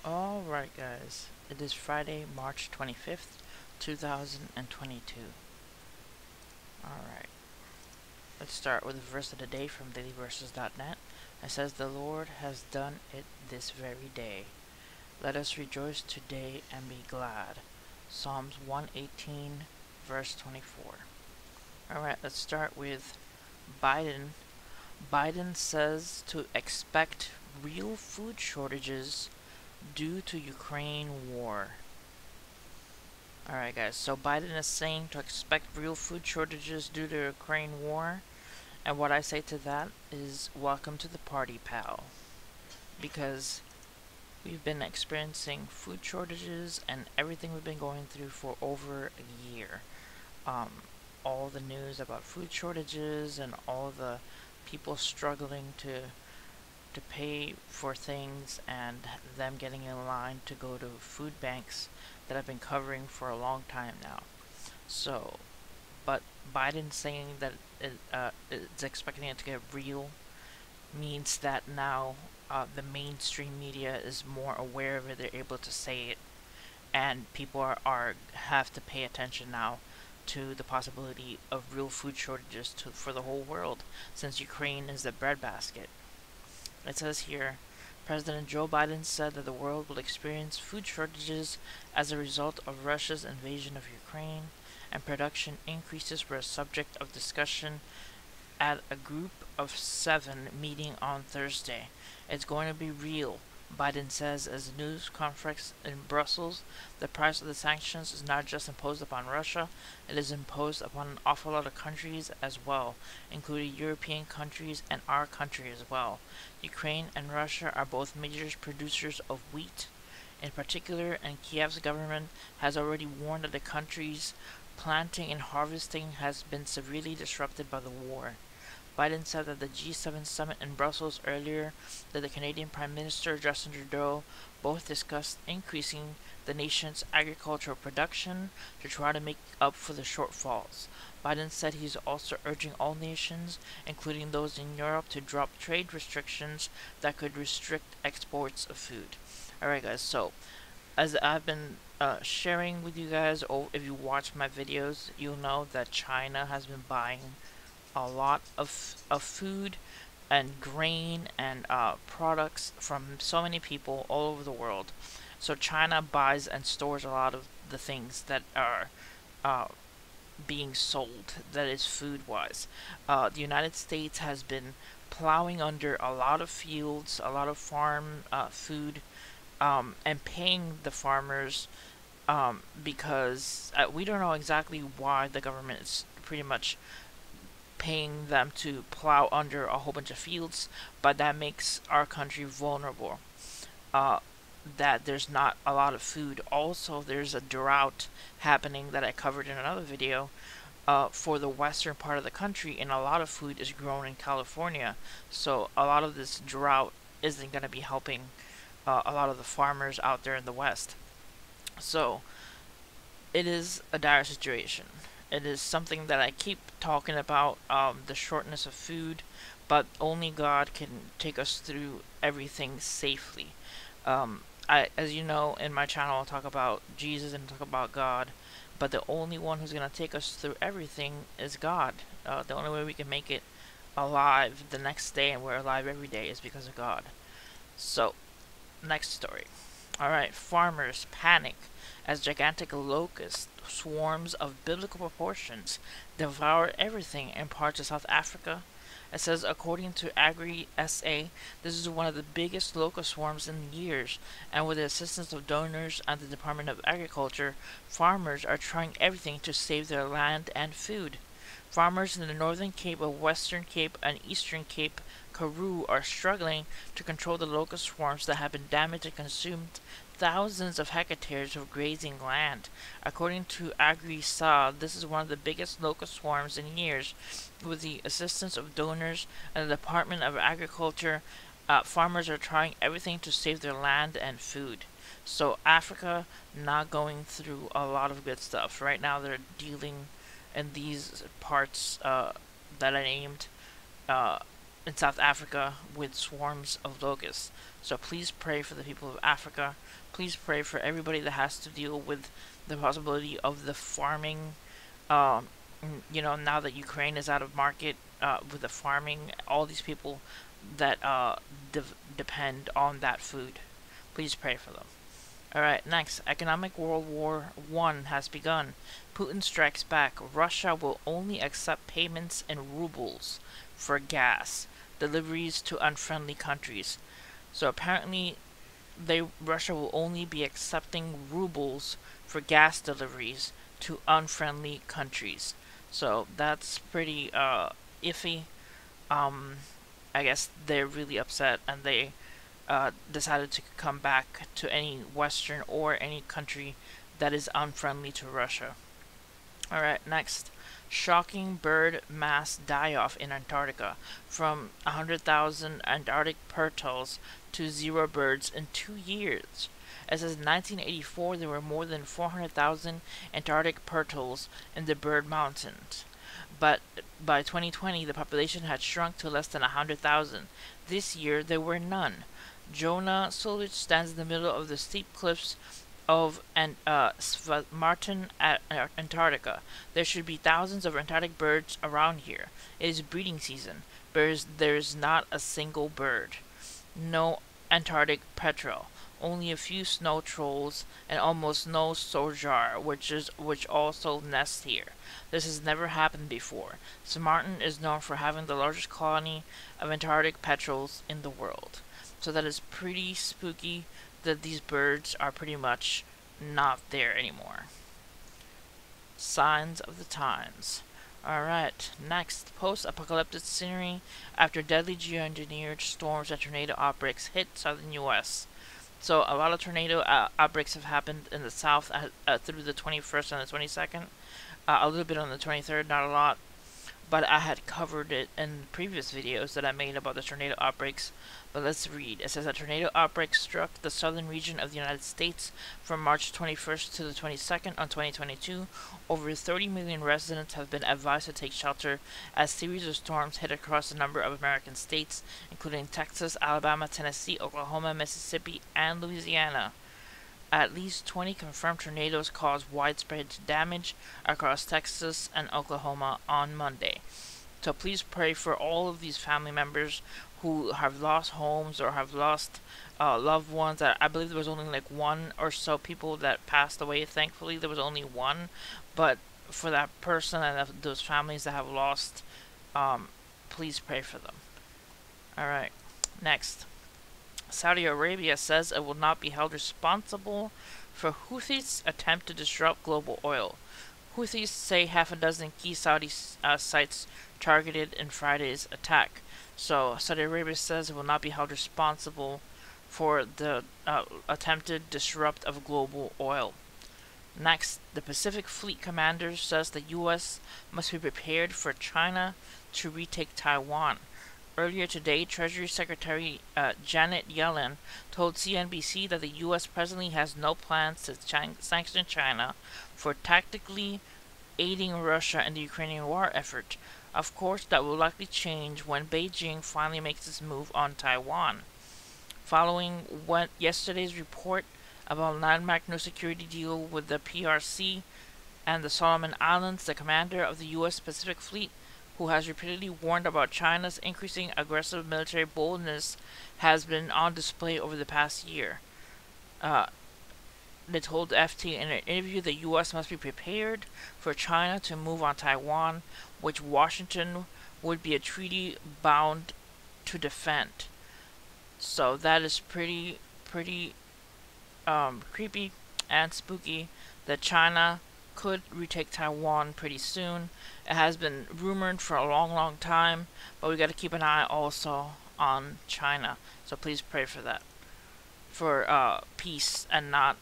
Alright guys, it is Friday, March 25th, 2022. Alright, let's start with the verse of the day from dailyverses.net. It says, "The Lord has done it this very day. Let us rejoice today and be glad." Psalms 118, verse 24. Alright, let's start with Biden. Biden says to expect real food shortages due to Ukraine war. Alright guys, so Biden is saying to expect real food shortages due to Ukraine war. And what I say to that is, welcome to the party, pal. Because we've been experiencing food shortages and everything we've been going through for over a year. All the news about food shortages and all the people struggling to pay for things and them getting in line to go to food banks that I've been covering for a long time now. So, but Biden saying that it's expecting it to get real means that now the mainstream media is more aware of it. They're able to say it, and people are have to pay attention now to the possibility of real food shortages for the whole world, since Ukraine is the breadbasket. It says here, President Joe Biden said that the world will experience food shortages as a result of Russia's invasion of Ukraine, and production increases were a subject of discussion at a Group of 7 meeting on Thursday. It's going to be real, Biden says as a news conference in Brussels. The price of the sanctions is not just imposed upon Russia, it is imposed upon an awful lot of countries as well, including European countries and our country as well. Ukraine and Russia are both major producers of wheat in particular, and Kiev's government has already warned that the country's planting and harvesting has been severely disrupted by the war. Biden said at the G7 summit in Brussels earlier that the Canadian Prime Minister Justin Trudeau both discussed increasing the nation's agricultural production to try to make up for the shortfalls. Biden said he's also urging all nations, including those in Europe, to drop trade restrictions that could restrict exports of food. Alright guys, so as I've been sharing with you guys, if you watch my videos, you'll know that China has been buying a lot of food and grain and products from so many people all over the world. So China buys and stores a lot of the things that are being sold, that is food-wise. The United States has been plowing under a lot of fields, a lot of farm food, and paying the farmers because we don't know exactly why the government is pretty much paying them to plow under a whole bunch of fields, but that makes our country vulnerable. That there's not a lot of food. Also, there's a drought happening that I covered in another video for the western part of the country, and a lot of food is grown in California. So a lot of this drought isn't going to be helping a lot of the farmers out there in the west. So it is a dire situation. It is something that I keep talking about, the shortness of food, but only God can take us through everything safely. As you know, in my channel, I'll talk about Jesus and talk about God, but the only one who's going to take us through everything is God. The only way we can make it alive the next day, and we're alive every day, is because of God. So, next story. Alright, farmers panic as gigantic locust swarms of biblical proportions devour everything in parts of South Africa. It says, according to Agri-SA, this is one of the biggest locust swarms in years, and with the assistance of donors and the Department of Agriculture, farmers are trying everything to save their land and food. Farmers in the Northern Cape, Western Cape, and Eastern Cape Karoo are struggling to control the locust swarms that have been damaged and consumed thousands of hectares of grazing land. According to Agri-SA, this is one of the biggest locust swarms in years. With the assistance of donors and the Department of Agriculture, farmers are trying everything to save their land and food. So Africa not going through a lot of good stuff. Right now they're dealing in these parts that I named in South Africa with swarms of locusts. So please pray for the people of Africa. Please pray for everybody that has to deal with the possibility of the farming. Um, now that Ukraine is out of market with the farming, all these people that depend on that food. Please pray for them. Alright, next. Economic World War I has begun. Putin strikes back. Russia will only accept payments in rubles for gas deliveries to unfriendly countries. So apparently Russia will only be accepting rubles for gas deliveries to unfriendly countries. So that's pretty iffy. I guess they're really upset, and they decided to come back to any Western or any country that is unfriendly to Russia. Alright, next. Shocking bird mass die-off in Antarctica, from 100,000 Antarctic pearls to 0 birds in 2 years. It says in 1984 there were more than 400,000 Antarctic pearls in the Bird Mountains. But by 2020 the population had shrunk to less than 100,000. This year there were none. Jonah Solich stands in the middle of the steep cliffs of Martin at Antarctica. There should be thousands of Antarctic birds around here. It is breeding season. There's not a single bird. No Antarctic petrel. Only a few snow trolls and almost no sojar, which also nest here. This has never happened before. St. Martin is known for having the largest colony of Antarctic petrels in the world. So that is pretty spooky that these birds are pretty much not there anymore. Signs of the times. Alright, next. Post-apocalyptic scenery after deadly geoengineered storms and tornado outbreaks hit southern U.S. So a lot of tornado outbreaks have happened in the south through the 21st and the 22nd. A little bit on the 23rd, not a lot. But I had covered it in previous videos that I made about the tornado outbreaks. But let's read. It says a tornado outbreak struck the southern region of the United States from March 21st to the 22nd on 2022. Over 30 million residents have been advised to take shelter as series of storms hit across a number of American states, including Texas, Alabama, Tennessee, Oklahoma, Mississippi, and Louisiana. At least 20 confirmed tornadoes caused widespread damage across Texas and Oklahoma on Monday. So please pray for all of these family members who have lost homes or have lost loved ones. I believe there was only like one or so people that passed away. Thankfully, there was only one. But for that person and those families that have lost, please pray for them. Alright, next. Saudi Arabia says it will not be held responsible for Houthis' attempt to disrupt global oil. Houthis say half a dozen key Saudi sites targeted in Friday's attack. So Saudi Arabia says it will not be held responsible for the attempted disrupt of global oil. Next, the Pacific Fleet commander says the U.S. must be prepared for China to retake Taiwan. Earlier today, Treasury Secretary Janet Yellen told CNBC that the U.S. presently has no plans to sanction China for tactically aiding Russia in the Ukrainian war effort. Of course, that will likely change when Beijing finally makes its move on Taiwan. Following yesterday's report about a landmark no security deal with the PRC and the Solomon Islands, the commander of the U.S. Pacific Fleet, who has repeatedly warned about China's increasing aggressive military boldness, has been on display over the past year. They told FT in an interview the U.S. must be prepared for China to move on Taiwan, which Washington would be a treaty bound to defend. So that is pretty creepy and spooky that China could retake Taiwan pretty soon. It has been rumored for a long time, but we got to keep an eye also on China. So please pray for that, for peace and not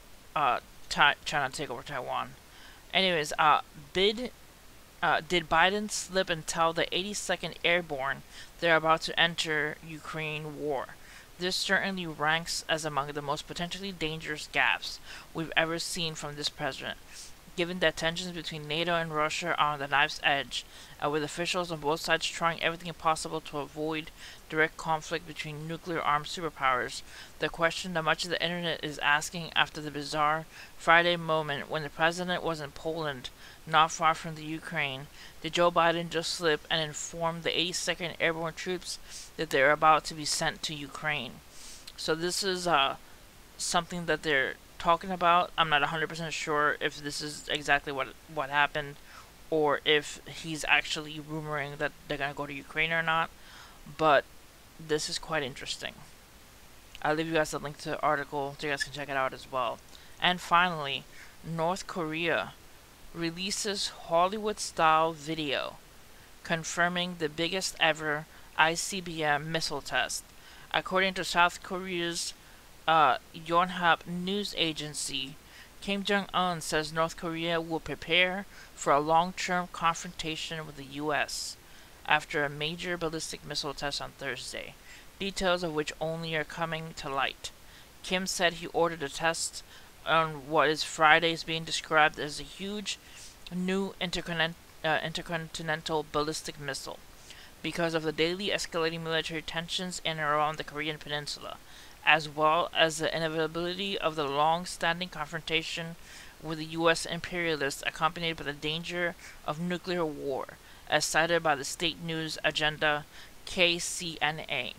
China take over Taiwan. Anyways, did Biden slip and tell the 82nd Airborne they're about to enter Ukraine war? This certainly ranks as among the most potentially dangerous gaffes we've ever seen from this president. given that tensions between NATO and Russia are on the knife's edge, and with officials on both sides trying everything possible to avoid direct conflict between nuclear-armed superpowers. The question that much of the internet is asking after the bizarre Friday moment when the president was in Poland, not far from the Ukraine, did Joe Biden just slip and inform the 82nd Airborne troops that they are about to be sent to Ukraine? So this is something that they're talking about. I'm not 100% sure if this is exactly what happened, or if he's actually rumoring that they're gonna go to Ukraine or not. But this is quite interesting. I'll leave you guys a link to the article so you guys can check it out as well. And finally, North Korea releases Hollywood-style video confirming the biggest ever ICBM missile test. According to South Korea's Yonhap news agency, Kim Jong-un says North Korea will prepare for a long-term confrontation with the U.S. after a major ballistic missile test on Thursday, details of which only are coming to light. Kim said he ordered a test on what is Friday's being described as a huge new intercontinental ballistic missile because of the daily escalating military tensions in and around the Korean peninsula, as well as the inevitability of the long-standing confrontation with the U.S. imperialists accompanied by the danger of nuclear war, as cited by the state news agenda KCNA.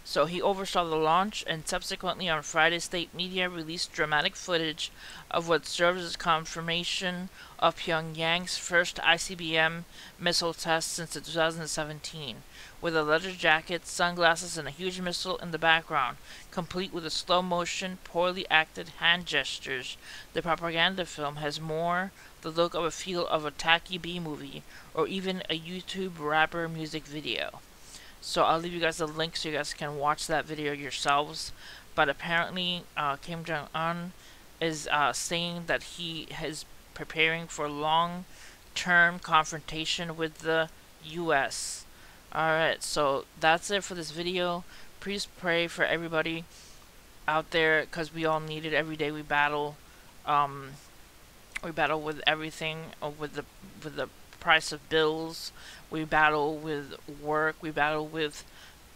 So he oversaw the launch, and subsequently on Friday state media released dramatic footage of what serves as confirmation of Pyongyang's first ICBM missile test since 2017, with a leather jacket, sunglasses, and a huge missile in the background, complete with a slow-motion, poorly acted hand gestures. The propaganda film has more the look of a feel of a tacky B-movie, or even a YouTube rapper music video. So I'll leave you guys a link so you guys can watch that video yourselves. But apparently, Kim Jong-un is saying that he is preparing for long-term confrontation with the U.S. Alright, so that's it for this video. Please pray for everybody out there, because we all need it. Every day we battle. We battle with everything, with the price of bills. We battle with work. We battle with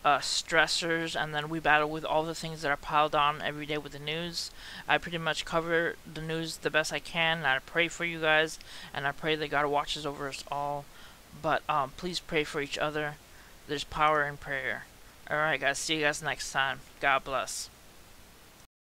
stressors, and then we battle with all the things that are piled on every day with the news. I pretty much cover the news the best I can, and I pray for you guys, and I pray that God watches over us all. But please pray for each other. There's power in prayer. Alright guys, see you guys next time. God bless.